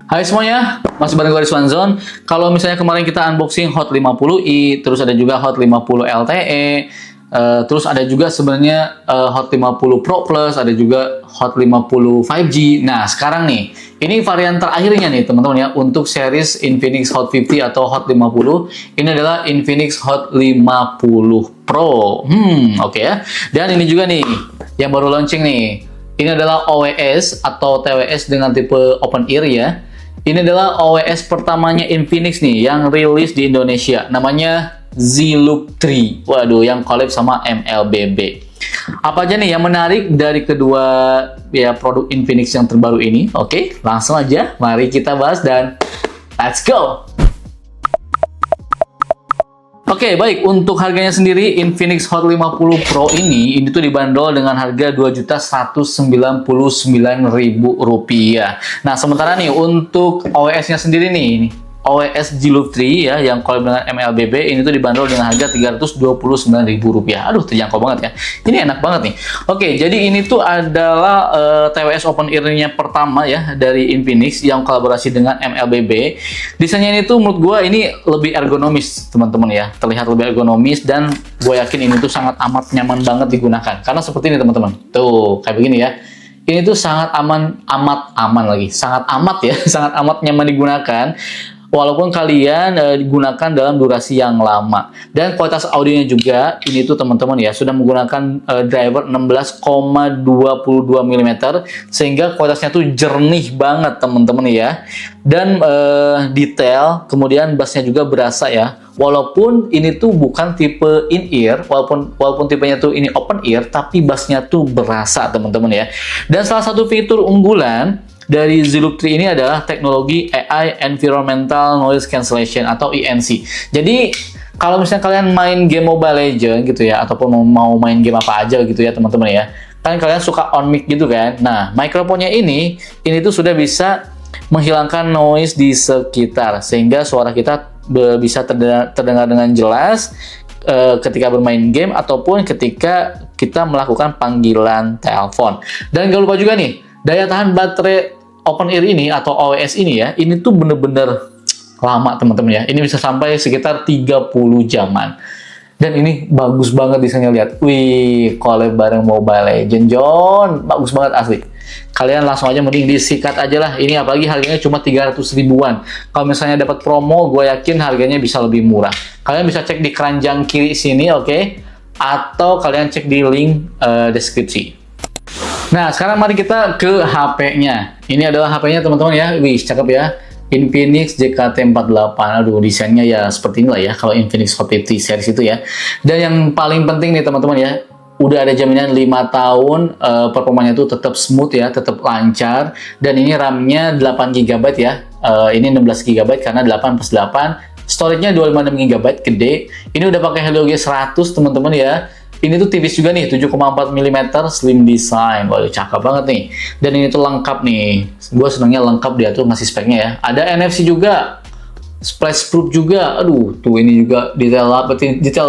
Hai semuanya, masih bareng gue Rizwan Zone. Kalau misalnya kemarin kita unboxing Hot 50i, terus ada juga Hot 50 LTE, terus ada juga sebenarnya Hot 50 Pro Plus, ada juga Hot 50 5G. Nah, sekarang nih, ini varian terakhirnya nih teman-teman ya, untuk series Infinix Hot 50 atau Hot 50. Ini adalah Infinix Hot 50 Pro. Oke ya. Dan ini juga nih, yang baru launching nih. Ini adalah OWS atau TWS dengan tipe open ear ya. Ini adalah OWS pertamanya Infinix nih yang rilis di Indonesia. Namanya Z-Loop 3. Waduh, yang collab sama MLBB. Apa aja nih yang menarik dari kedua ya produk Infinix yang terbaru ini? Oke, langsung aja mari kita bahas dan let's go. Oke, baik. Untuk harganya sendiri, Infinix Hot 50 Pro ini tuh dibanderol dengan harga Rp2.199.000. Nah, sementara nih untuk OWS-nya sendiri nih, OWS Z-Loop 3 ya, yang collab dengan MLBB, ini tuh dibanderol dengan harga Rp329.000. Aduh, terjangkau banget ya. Ini enak banget nih. Oke, jadi ini tuh adalah TWS open ear-nya pertama ya dari Infinix yang kolaborasi dengan MLBB. Desainnya ini tuh menurut gue ini lebih ergonomis, teman-teman ya. Terlihat lebih ergonomis dan gue yakin ini tuh sangat amat nyaman banget digunakan. Karena seperti ini, teman-teman. Tuh, kayak begini ya. Ini tuh sangat aman lagi. Sangat amat ya, sangat amat nyaman digunakan. Walaupun kalian digunakan dalam durasi yang lama. Dan kualitas audionya juga, ini tuh teman-teman ya, sudah menggunakan driver 16,22 mm, sehingga kualitasnya tuh jernih banget teman-teman ya. Dan detail, kemudian bassnya juga berasa ya. Walaupun ini tuh bukan tipe in-ear, walaupun tipenya tuh ini open ear, tapi bassnya tuh berasa teman-teman ya. Dan salah satu fitur unggulan dari Z-Loop 3 ini adalah teknologi AI Environmental Noise Cancellation atau ENC. Jadi kalau misalnya kalian main game Mobile Legends gitu ya, ataupun mau main game apa aja gitu ya teman-teman ya, kan kalian suka on mic gitu kan. Nah, mikrofonnya ini tuh sudah bisa menghilangkan noise di sekitar, sehingga suara kita bisa terdengar dengan jelas ketika bermain game ataupun ketika kita melakukan panggilan telepon. Dan gak lupa juga nih, daya tahan baterai open ear ini atau OWS ini ya, ini tuh bener-bener lama teman-teman ya. Ini bisa sampai sekitar 30 jaman. Dan ini bagus banget desainnya, lihat. Wih, collab bareng Mobile Legends, John. Bagus banget asli. Kalian langsung aja mending disikat aja lah. Ini apalagi harganya cuma 300 ribuan. Kalau misalnya dapat promo, gue yakin harganya bisa lebih murah. Kalian bisa cek di keranjang kiri sini, oke? Atau kalian cek di link deskripsi. Nah, sekarang mari kita ke HP-nya. Ini adalah HP-nya teman-teman ya. Wih, cakep ya. Infinix JKT48. Aduh, desainnya ya seperti inilah ya kalau Infinix Hot 50 series itu ya. Dan yang paling penting nih teman-teman ya, udah ada jaminan 5 tahun, performanya tuh tetap smooth ya, tetap lancar. Dan ini RAM-nya 8 GB ya. Ini 16 GB karena 8+8. Storage-nya 256 GB, gede. Ini udah pakai Helio G100 teman-teman ya. Ini tuh tipis juga nih, 7,4 mm slim design. Waduh, cakep banget nih. Dan ini tuh lengkap nih. Gue senengnya lengkap, dia tuh ngasih speknya ya. Ada NFC juga, splash proof juga. Aduh, tuh ini juga detail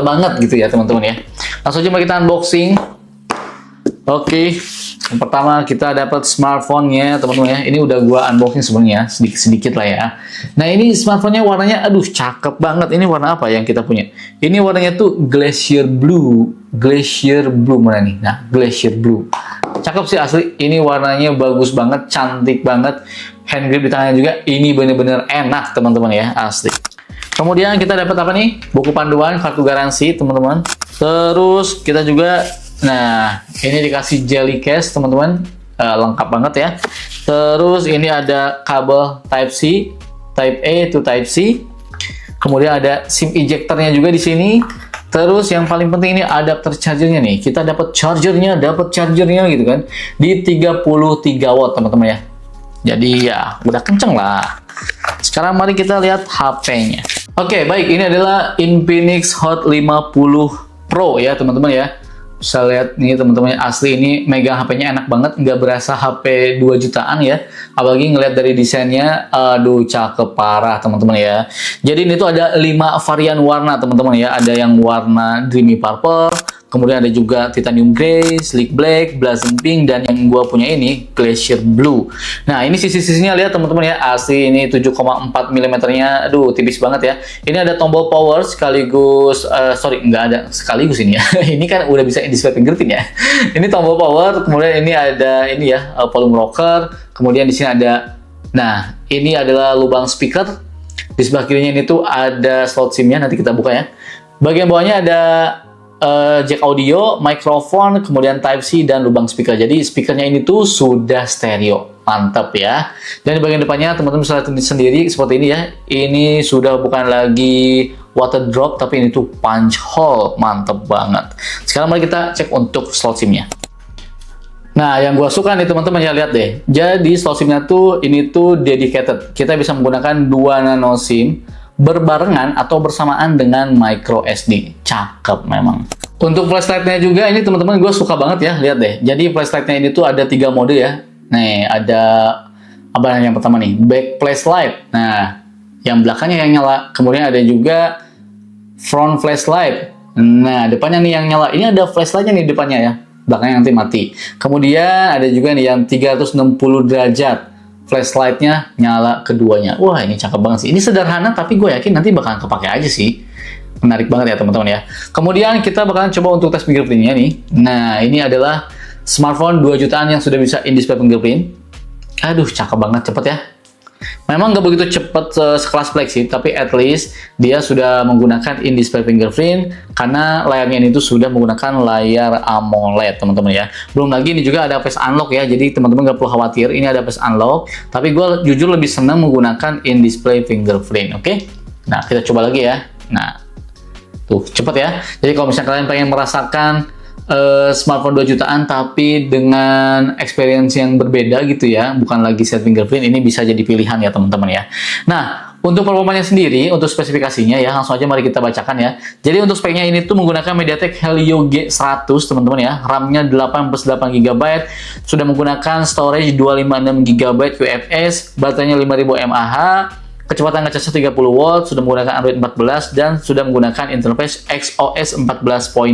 banget gitu ya teman-teman ya. Langsung aja kita unboxing. Oke, yang pertama kita dapat smartphone-nya teman-teman ya. Ini udah gua unboxing sebenarnya sedikit lah ya. Nah, ini smartphone-nya warnanya aduh cakep banget. Ini warna apa yang kita punya? Ini warnanya tuh Glacier Blue. Glacier Blue mana nih? Nah, Glacier Blue. Cakep sih asli. Ini warnanya bagus banget, cantik banget. Hand grip di tangannya juga ini bener-bener enak teman-teman ya, asli. Kemudian kita dapat apa nih? Buku panduan, kartu garansi teman-teman. Terus kita juga, nah ini dikasih jelly case teman-teman, lengkap banget ya. Terus ini ada kabel Type C, Type A to Type C. Kemudian ada SIM ejectornya juga di sini. Terus yang paling penting ini adapter chargernya nih. Kita dapat chargernya gitu kan, di 33 watt teman-teman ya. Jadi ya udah kenceng lah. Sekarang mari kita lihat HP-nya. Oke, baik, ini adalah Infinix Hot 50 Pro ya teman-teman ya. Bisa lihat nih teman-teman, asli ini megang HP-nya enak banget, nggak berasa HP 2 jutaan ya. Apalagi ngelihat dari desainnya, aduh cakep parah teman-teman ya. Jadi ini tuh ada 5 varian warna teman-teman ya. Ada yang warna dreamy purple, kemudian ada juga titanium grey, sleek black, blazing pink, dan yang gua punya ini glacier blue. Nah, ini sisi-sisinya lihat teman-teman ya, asli ini 7,4 mm nya, aduh tipis banget ya. Ini ada tombol power sekaligus, sorry nggak ada sekaligus ini ya. Ini kan udah bisa in display fingerprint ya. Ini tombol power, kemudian ini ada ini ya, volume rocker, kemudian di sini ada, nah ini adalah lubang speaker. Di sebelah kirinya ini tuh ada slot SIM-nya, nanti kita buka ya. Bagian bawahnya ada jack audio, mikrofon, kemudian Type-C, dan lubang speaker. Jadi speakernya ini tuh sudah stereo. Mantap ya. Dan di bagian depannya teman-teman bisa lihat sendiri seperti ini ya. Ini sudah bukan lagi water drop, tapi ini tuh punch hole. Mantap banget. Sekarang mari kita cek untuk slot SIM-nya. Nah, yang gue suka nih teman-teman ya, lihat deh. Jadi slot SIM-nya tuh ini tuh dedicated. Kita bisa menggunakan 2 nano SIM berbarengan atau bersamaan dengan micro SD. Cakep memang. Untuk flashlight-nya juga ini teman-teman gue suka banget ya, lihat deh. Jadi flashlight-nya ini tuh ada 3 mode ya. Nih, ada apa yang pertama nih? Back flashlight. Nah, yang belakangnya yang nyala. Kemudian ada juga front flashlight. Nah, depannya nih yang nyala. Ini ada flashlight-nya nih depannya ya. Belakangnya nanti mati. Kemudian ada juga nih yang 360 derajat. Flashlight-nya nyala keduanya. Wah, ini cakep banget sih. Ini sederhana, tapi gue yakin nanti bakalan kepake aja sih. Menarik banget ya teman-teman ya. Kemudian kita bakalan coba untuk tes fingerprint-nya nih. Nah, ini adalah smartphone 2 jutaan yang sudah bisa in-display fingerprint. Aduh, cakep banget, cepet ya. Memang nggak begitu cepat sekelas Black sih, tapi at least dia sudah menggunakan in-display fingerprint karena layarnya ini tuh sudah menggunakan layar AMOLED teman-teman ya. Belum lagi ini juga ada face unlock ya, jadi teman-teman nggak perlu khawatir, ini ada face unlock. Tapi gue jujur lebih senang menggunakan in-display fingerprint, oke? Nah, kita coba lagi ya. Nah, tuh cepet ya. Jadi kalau misalnya kalian pengen merasakan smartphone 2 jutaan tapi dengan experience yang berbeda gitu ya, bukan lagi set fingerprint, ini bisa jadi pilihan ya teman-teman ya. Nah, untuk performanya sendiri, untuk spesifikasinya ya, langsung aja mari kita bacakan ya. Jadi untuk speknya ini tuh menggunakan MediaTek Helio G100 teman-teman ya, RAM-nya 8+8 GB, sudah menggunakan storage 256 GB UFS, baterainya 5000 mAh, kecepatan ngecasnya 30 watt, sudah menggunakan Android 14, dan sudah menggunakan interface XOS 14.5.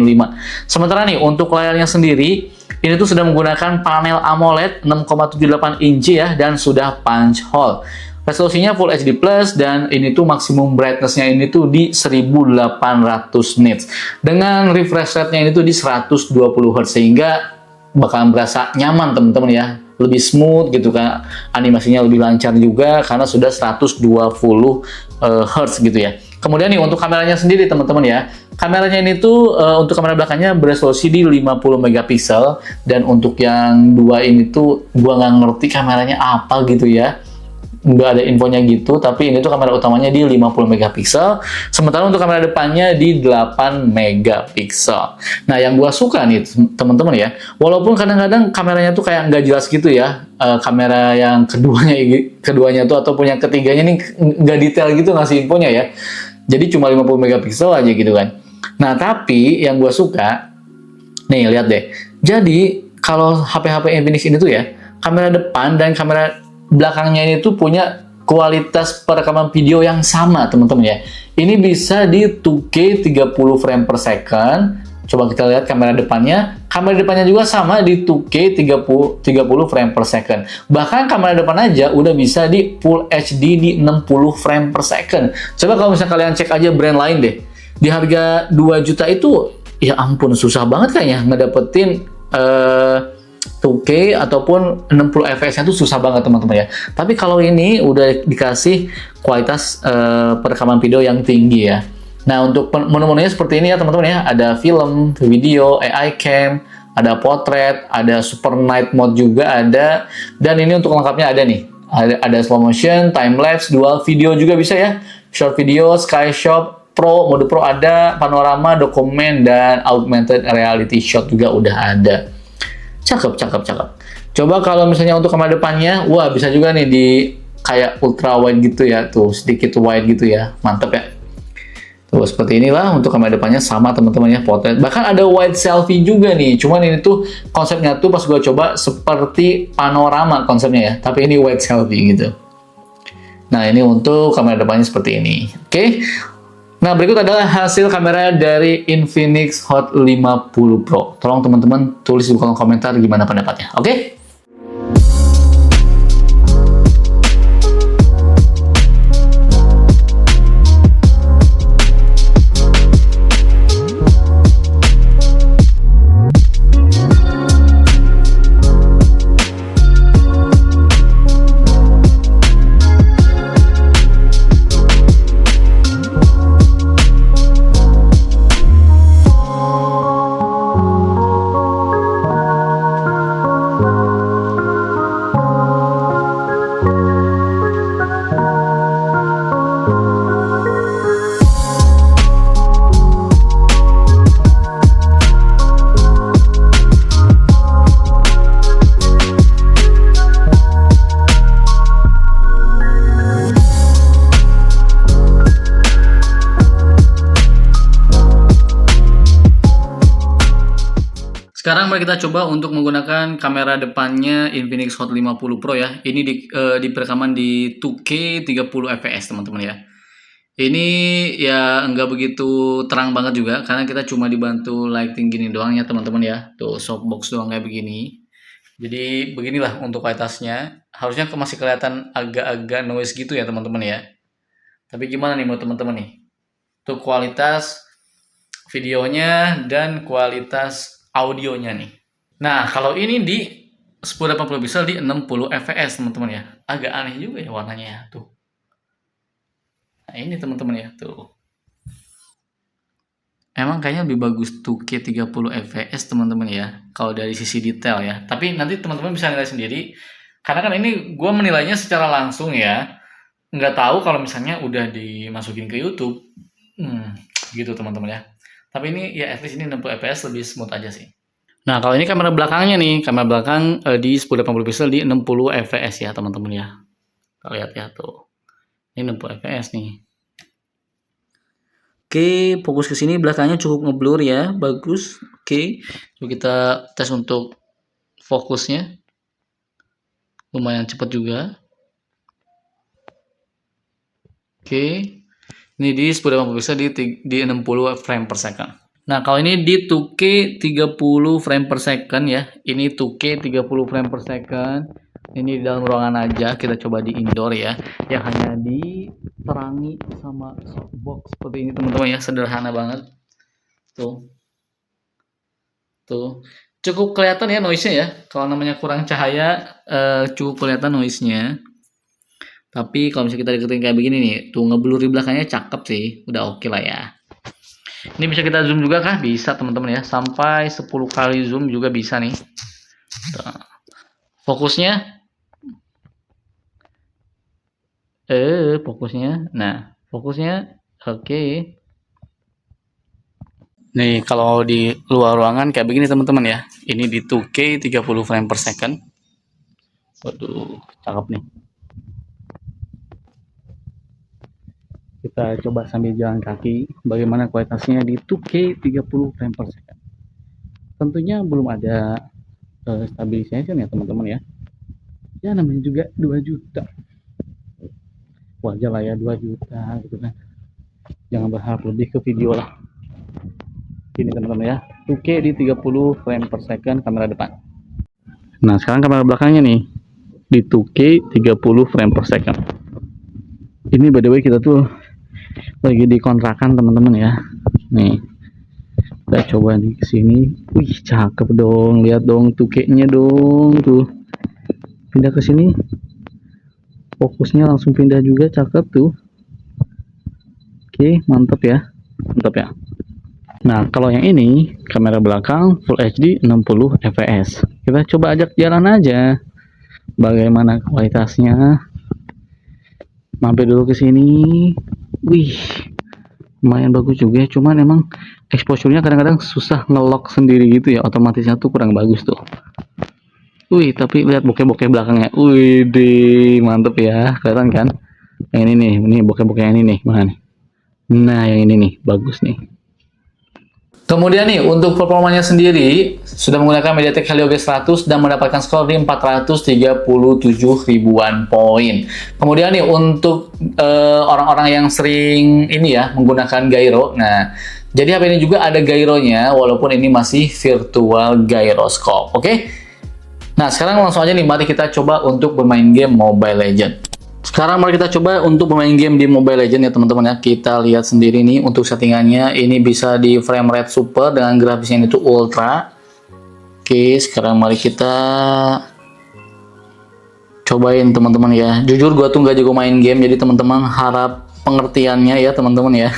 Sementara nih, untuk layarnya sendiri, ini tuh sudah menggunakan panel AMOLED 6,78 inci ya, dan sudah punch hole. Resolusinya Full HD+, dan ini tuh maksimum brightness-nya ini tuh di 1800 nits. Dengan refresh rate-nya ini tuh di 120 Hz, sehingga bakalan berasa nyaman teman-teman ya. Lebih smooth gitu kan, animasinya lebih lancar juga karena sudah 120 Hz gitu ya. Kemudian nih untuk kameranya sendiri teman-teman ya, kameranya ini tuh untuk kamera belakangnya beresolusi di 50 megapiksel, dan untuk yang dua ini tuh gua nggak ngerti kameranya apa gitu ya, nggak ada infonya gitu, tapi ini tuh kamera utamanya di 50 megapiksel, sementara untuk kamera depannya di 8 megapiksel. Nah, yang gua suka nih teman-teman ya, walaupun kadang-kadang kameranya tuh kayak nggak jelas gitu ya, kamera yang keduanya tuh ataupun yang ketiganya nih nggak detail gitu ngasih infonya ya, jadi cuma 50 megapiksel aja gitu kan. Nah, tapi yang gua suka nih, lihat deh, jadi kalau HP-HP Infinix ini tuh ya, kamera depan dan kamera belakangnya ini tuh punya kualitas perekaman video yang sama teman-teman ya. Ini bisa di 2K 30 frame per second. Coba kita lihat kamera depannya. Kamera depannya juga sama di 2K 30 frame per second. Bahkan kamera depan aja udah bisa di Full HD di 60 frame per second. Coba kalau misalnya kalian cek aja brand lain deh. Di harga 2 juta itu, ya ampun susah banget kayaknya ngedapetin 2K ataupun 60 fps-nya tuh susah banget teman-teman ya. Tapi kalau ini udah dikasih kualitas perekaman video yang tinggi ya. Nah, untuk menu-menunya seperti ini ya teman-teman ya. Ada film, video, AI cam, ada portrait, ada super night mode juga ada. Dan ini untuk lengkapnya ada nih. Ada slow motion, time lapse, dual video juga bisa ya. Short video, sky shot, pro, mode pro ada, panorama, dokumen, dan augmented reality shot juga udah ada. Cakep. Coba kalau misalnya untuk kamera depannya, wah bisa juga nih di kayak ultra wide gitu ya, tuh sedikit wide gitu ya, mantep ya. Tuh seperti inilah untuk kamera depannya sama teman-teman ya, potret. Bahkan ada wide selfie juga nih, cuman ini tuh konsepnya tuh pas gue coba seperti panorama konsepnya ya, tapi ini wide selfie gitu. Nah, ini untuk kamera depannya seperti ini, oke. Nah, berikut adalah hasil kamera dari Infinix Hot 50 Pro. Tolong teman-teman tulis di kolom komentar gimana pendapatnya. Oke? Sekarang mari kita coba untuk menggunakan kamera depannya Infinix Hot 50 Pro ya. Ini di perekaman di 2K 30 fps teman-teman ya. Ini ya nggak begitu terang banget juga karena kita cuma dibantu lighting gini doang ya teman-teman ya. Tuh softbox doang kayak begini. Jadi beginilah untuk kualitasnya. Harusnya masih kelihatan agak-agak noise gitu ya teman-teman ya. Tapi gimana nih menurut teman-teman nih? Tuh kualitas videonya dan kualitas audionya nih. Nah, kalau ini di 1080 pixel di 60 fps teman-teman ya. Agak aneh juga ya warnanya ya, tuh. Nah, ini teman-teman ya, tuh. Emang kayaknya lebih bagus 2K 30 fps teman-teman ya, kalau dari sisi detail ya. Tapi nanti teman-teman bisa nilai sendiri. Karena kan ini gue menilainya secara langsung ya. Nggak tahu kalau misalnya udah dimasukin ke YouTube. Gitu teman-teman ya. Tapi ini ya at least ini 60 fps lebih smooth aja sih. Nah, kalau ini kamera belakangnya nih, kamera belakang di 1080 pixel di 60 fps ya teman-teman ya. Kita lihat ya tuh. Ini 60 fps nih. Oke, fokus ke sini belakangnya cukup ngeblur ya, bagus. Oke, coba kita tes untuk fokusnya. Lumayan cepat juga. Oke. Ini di 1080 pixel di 60 frame per second. Nah, kalau ini di 2K 30 frame per second ya. Ini 2K 30 frame per second. Ini di dalam ruangan aja, kita coba di indoor ya. Yang hanya diterangi sama softbox seperti ini teman-teman ya, sederhana banget. Tuh. Tuh. Cukup kelihatan ya noise-nya ya. Kalau namanya kurang cahaya cukup kelihatan noise-nya. Tapi kalau misalnya kita deketin kayak begini nih, tuh ngeblur di belakangnya cakep sih, udah oke lah ya. Ini bisa kita zoom juga kah? Bisa teman-teman ya, sampai 10 kali zoom juga bisa nih. Tuh. Fokusnya, nah fokusnya oke. Nih kalau di luar ruangan kayak begini teman-teman ya, ini di 2K 30 frame per second. Waduh, cakep nih. Kita coba sambil jalan kaki bagaimana kualitasnya di 2K 30 frame per second. Tentunya belum ada stabilization ya teman-teman ya. Ya namanya juga 2 juta. Wajar lah ya 2 juta gitu kan. Jangan berharap lebih ke video lah. Ini teman-teman ya, 2K di 30 frame per second kamera depan. Nah sekarang kamera belakangnya nih di 2K 30 frame per second. Ini by the way kita tuh lagi di kontrakan teman-teman ya. Nih kita coba di sini. Wih cakep dong, lihat dong 2K-nya dong tuh. Pindah ke sini, fokusnya langsung pindah juga, cakep tuh. Oke mantap ya, mantap ya. Nah kalau yang ini kamera belakang Full HD 60 fps. Kita coba ajak jalan aja bagaimana kualitasnya. Mampir dulu ke sini. Wih, lumayan bagus juga. Cuman emang exposure-nya kadang-kadang susah ngelock sendiri gitu ya. Otomatisnya tuh kurang bagus tuh. Wih, tapi lihat bokeh-bokeh belakangnya. Wih, mantep ya. Kelihatan kan? Yang ini nih bokeh-bokeh ini nih. Mana nih? Nah, yang ini nih, bagus nih. Kemudian nih, untuk performanya sendiri, sudah menggunakan MediaTek Helio G100 dan mendapatkan skor di 437 ribuan poin. Kemudian nih, untuk orang-orang yang sering ini ya, menggunakan gyro. Nah, jadi HP ini juga ada gyronya, walaupun ini masih virtual gyroscope. Oke? Nah, sekarang langsung aja nih, mari kita coba untuk bermain game Mobile Legends. Sekarang mari kita coba untuk bermain game di Mobile Legends ya teman-teman ya. Kita lihat sendiri nih untuk settingannya. Ini bisa di frame rate super dengan grafisnya itu ultra. Oke, sekarang mari kita cobain teman-teman ya. Jujur gua tuh nggak jago main game, jadi teman-teman harap pengertiannya ya teman-teman ya.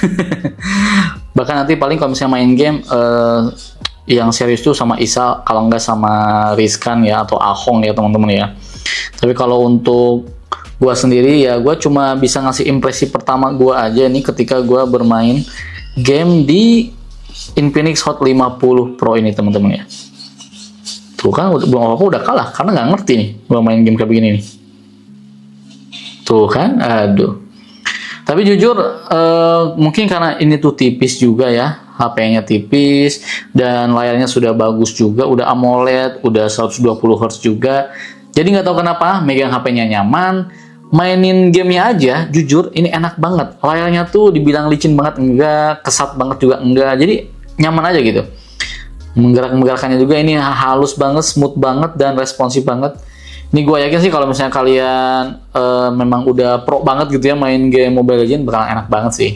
Bahkan nanti paling kalau misalnya main game yang serius tuh sama Isa, kalau nggak sama Rizkan ya atau Ahong ya teman-teman ya. Tapi kalau untuk gua sendiri ya, gua cuma bisa ngasih impresi pertama gua aja nih ketika gua bermain game di Infinix Hot 50 Pro ini teman-teman ya. Tuh kan belum apa-apa udah kalah karena nggak ngerti nih gua main game kayak begini nih. Tuh kan, aduh. Tapi jujur mungkin karena ini tuh tipis juga ya, HP-nya tipis dan layarnya sudah bagus juga, udah AMOLED, udah 120 Hz juga. Jadi nggak tahu kenapa megang HP-nya nyaman, mainin gamenya aja, jujur ini enak banget. Layarnya tuh dibilang licin banget enggak, kesat banget juga enggak. Jadi nyaman aja gitu. Menggerakkannya juga ini halus banget, smooth banget dan responsif banget. Ini gue yakin sih kalau misalnya kalian memang udah pro banget gitu ya main game Mobile Legends, bakal enak banget sih.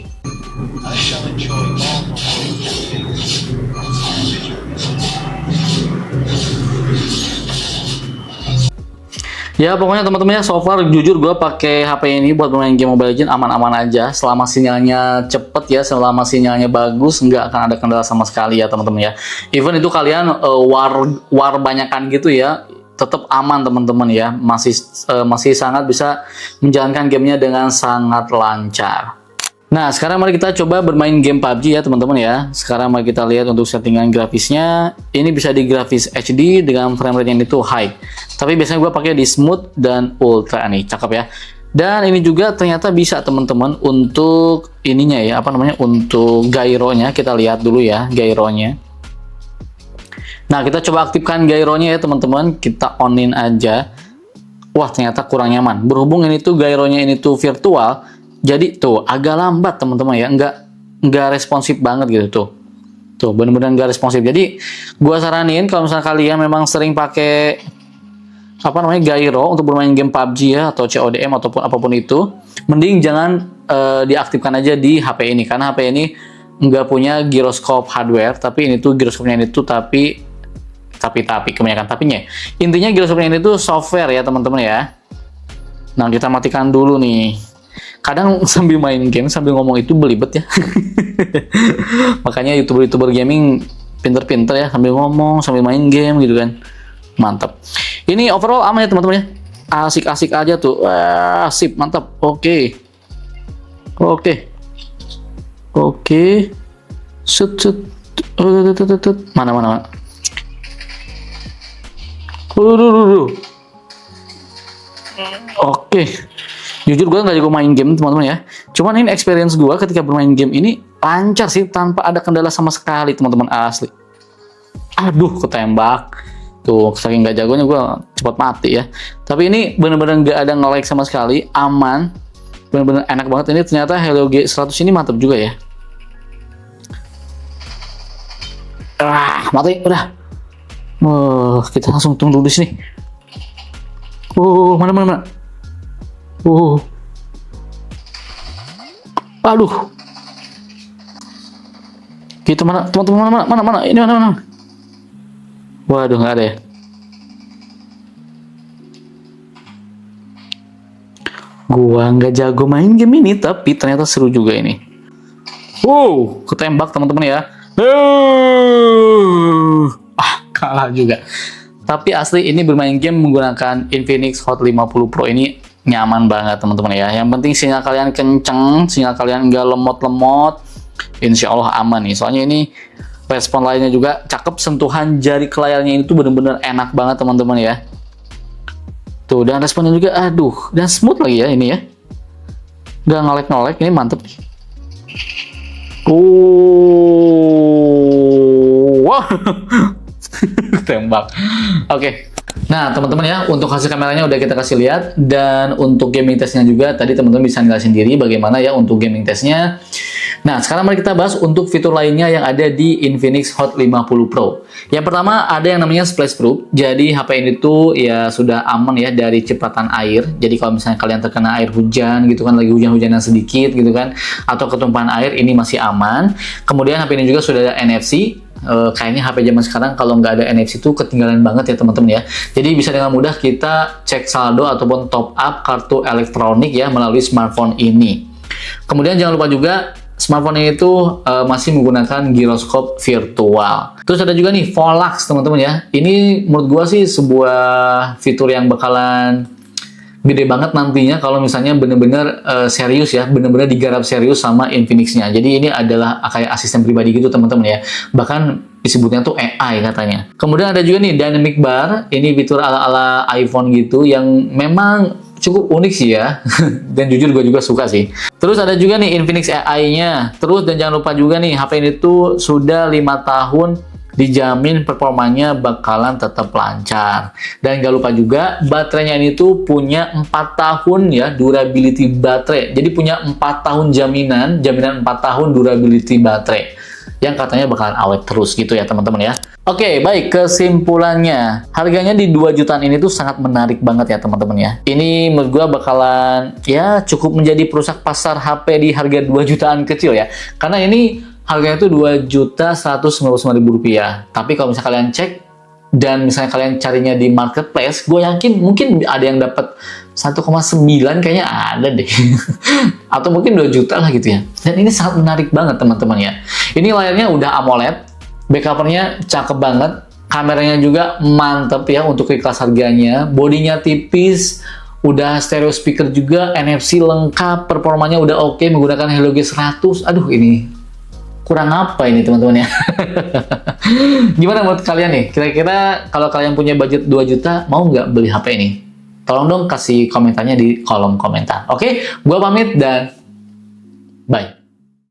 Ya pokoknya teman-teman ya, so far jujur gue pakai HP ini buat bermain game Mobile Legends aman-aman aja. Selama sinyalnya cepet ya, selama sinyalnya bagus, nggak akan ada kendala sama sekali ya teman-teman ya. Even itu kalian war banyakan gitu ya, tetap aman teman-teman ya. Masih sangat bisa menjalankan gamenya dengan sangat lancar. Nah, sekarang mari kita coba bermain game PUBG ya teman-teman ya. Sekarang mari kita lihat untuk settingan grafisnya. Ini bisa di grafis HD dengan frame rate yang itu high. Tapi biasanya gue pakai di smooth dan ultra nih, cakep ya. Dan ini juga ternyata bisa teman-teman untuk ininya ya, apa namanya, untuk gyronya. Kita lihat dulu ya gyronya. Nah, kita coba aktifkan gyronya ya teman-teman. Kita onin aja. Wah, ternyata kurang nyaman. Berhubung ini tuh gyronya ini tuh virtual, jadi tuh agak lambat teman-teman ya, nggak responsif banget gitu tuh bener-bener nggak responsif. Jadi gua saranin kalau misalnya kalian memang sering pakai apa namanya gyro untuk bermain game PUBG ya atau CODM ataupun apapun itu, mending jangan diaktifkan aja di HP ini karena HP ini nggak punya gyroscope hardware, tapi ini tuh gyroscope-nya ini tuh tapi kebanyakan tapinya. Intinya gyroscope-nya ini tuh software ya teman-teman ya. Nah, kita matikan dulu nih. Kadang sambil main game sambil ngomong itu belibet ya. Makanya youtuber gaming pinter-pinter ya, sambil ngomong sambil main game gitu kan. Mantap. Ini overall aman ya teman-teman ya. Asik-asik aja tuh. Wah, sip, mantap. Oke. Set. Mana. Oke. Jujur gue nggak jago main game teman-teman ya. Cuman ini experience gue ketika bermain game ini lancar sih tanpa ada kendala sama sekali teman-teman, asli. Aduh, ketembak. Tuh, saking nggak jagonya gue cepat mati ya. Tapi ini bener-bener nggak ada nge-lag sama sekali, aman. Bener-bener enak banget. Ini ternyata Helio G100 ini mantap juga ya. Mati, udah. Kita langsung tunggu di sini. Mana. Aduh. Kita mana? Teman-teman mana? Ini mana? Waduh, nggak ada ya. Gua nggak jago main game ini, tapi ternyata seru juga ini. Wow, ketembak teman-teman ya. Kalah juga. Tapi asli ini bermain game menggunakan Infinix Hot 50 Pro ini nyaman banget teman-teman ya. Yang penting sinyal kalian kenceng, sinyal kalian nggak lemot-lemot, insya Allah aman nih. Soalnya ini respon layarnya juga cakep, sentuhan jari ke layarnya itu bener-bener enak banget teman-teman ya. Tuh, dan responnya juga aduh, dan smooth lagi ya ini ya. Nggak ngelek-ngelek, ini mantep. Wow. Tembak. Oke. Nah, teman-teman ya, untuk hasil kameranya udah kita kasih lihat, dan untuk gaming testnya juga tadi teman-teman bisa nilai sendiri bagaimana ya untuk gaming testnya. Nah, sekarang mari kita bahas untuk fitur lainnya yang ada di Infinix Hot 50 Pro. Yang pertama ada yang namanya splash proof. Jadi HP ini tuh ya sudah aman ya dari cipratan air. Jadi kalau misalnya kalian terkena air hujan gitu kan, lagi hujan-hujanan sedikit gitu kan, atau ketumpahan air, ini masih aman. Kemudian HP ini juga sudah ada NFC. Kayaknya HP zaman sekarang kalau nggak ada NFC itu ketinggalan banget ya teman-teman ya. Jadi bisa dengan mudah kita cek saldo ataupun top up kartu elektronik ya melalui smartphone ini. Kemudian jangan lupa juga smartphone ini tuh masih menggunakan giroskop virtual. Terus ada juga nih Volax teman-teman ya. Ini menurut gua sih sebuah fitur yang bakalan gede banget nantinya kalau misalnya bener-bener serius ya, bener-bener digarap serius sama Infinix-nya. Jadi ini adalah kayak asisten pribadi gitu teman-teman ya. Bahkan disebutnya tuh AI katanya. Kemudian ada juga nih Dynamic Bar. Ini fitur ala-ala iPhone gitu yang memang cukup unik sih ya. Dan jujur gue juga suka sih. Terus ada juga nih Infinix AI-nya. Terus dan jangan lupa juga nih HP ini tuh sudah 5 tahun dijamin performanya bakalan tetap lancar. Dan gak lupa juga baterainya ini tuh punya 4 tahun ya durability baterai. Jadi punya 4 tahun jaminan 4 tahun durability baterai yang katanya bakalan awet terus gitu ya teman-teman ya. Oke, baik, kesimpulannya harganya di 2 jutaan ini tuh sangat menarik banget ya teman-teman ya. Ini menurut gua bakalan ya cukup menjadi perusak pasar HP di harga 2 jutaan kecil ya. Karena ini harganya itu Rp2.199.000. Tapi kalau misalnya kalian cek dan misalnya kalian carinya di marketplace, gue yakin mungkin ada yang dapat 1,9 kayaknya ada deh. Atau mungkin 2 juta lah gitu ya. Dan ini sangat menarik banget teman-teman ya. Ini layarnya udah AMOLED, back covernya cakep banget, kameranya juga mantep ya untuk kelas harganya, bodinya tipis, udah stereo speaker juga, NFC lengkap, performanya udah oke menggunakan Helio G100. Aduh, ini kurang apa ini teman-teman ya. Gimana menurut kalian nih? Kira-kira kalau kalian punya budget 2 juta, mau nggak beli HP ini? Tolong dong kasih komentarnya di kolom komentar. Oke, gua pamit dan bye.